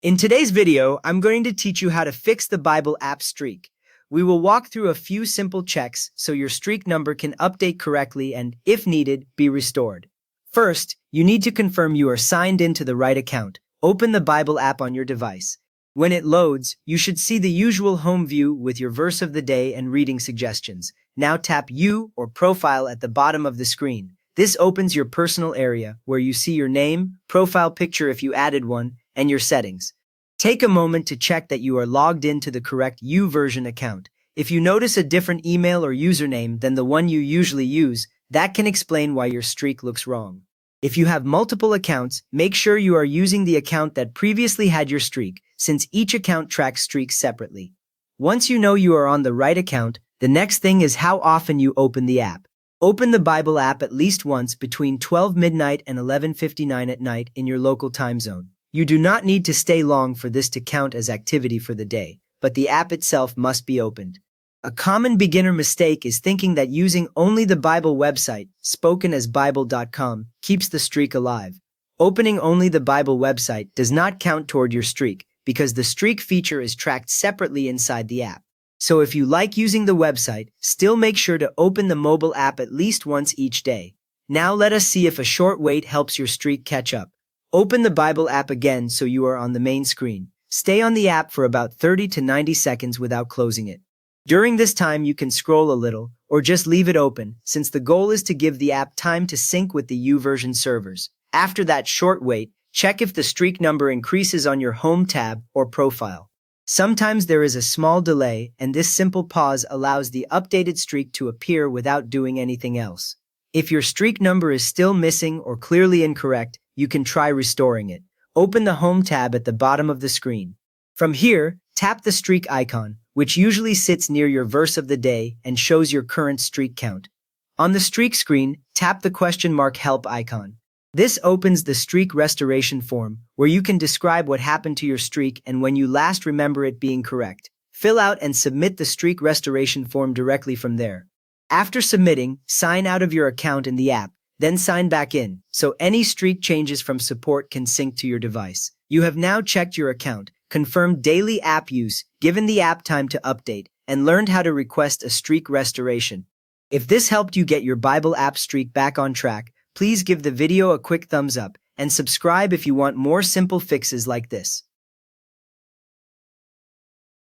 In today's video, I'm going to teach you how to fix the Bible app streak. We will walk through a few simple checks so your streak number can update correctly and, if needed, be restored. First, you need to confirm you are signed into the right account. Open the Bible app on your device. When it loads, you should see the usual home view with your verse of the day and reading suggestions. Now tap You or Profile at the bottom of the screen. This opens your personal area where you see your name, profile picture if you added one, and your settings. Take a moment to check that you are logged into the correct YouVersion account. If you notice a different email or username than the one you usually use, that can explain why your streak looks wrong. If you have multiple accounts, make sure you are using the account that previously had your streak, since each account tracks streaks separately. Once you know you are on the right account, the next thing is how often you open the app. Open the Bible app at least once between 12 midnight and 11:59 at night in your local time zone. You do not need to stay long for this to count as activity for the day, but the app itself must be opened. A common beginner mistake is thinking that using only the Bible website, spoken as Bible.com, keeps the streak alive. Opening only the Bible website does not count toward your streak because the streak feature is tracked separately inside the app. So if you like using the website, still make sure to open the mobile app at least once each day. Now let us see if a short wait helps your streak catch up. Open the Bible app again so you are on the main screen. Stay on the app for about 30 to 90 seconds without closing it. During this time, you can scroll a little or just leave it open, since the goal is to give the app time to sync with the YouVersion servers. After that short wait, check if the streak number increases on your home tab or profile. Sometimes there is a small delay, and this simple pause allows the updated streak to appear without doing anything else. If your streak number is still missing or clearly incorrect, you can try restoring it. Open the Home tab at the bottom of the screen. From here, tap the streak icon, which usually sits near your verse of the day and shows your current streak count. On the streak screen, tap the question mark help icon. This opens the streak restoration form, where you can describe what happened to your streak and when you last remember it being correct. Fill out and submit the streak restoration form directly from there. After submitting, sign out of your account in the app, then sign back in, so any streak changes from support can sync to your device. You have now checked your account, confirmed daily app use, given the app time to update, and learned how to request a streak restoration. If this helped you get your Bible app streak back on track, please give the video a quick thumbs up and subscribe if you want more simple fixes like this.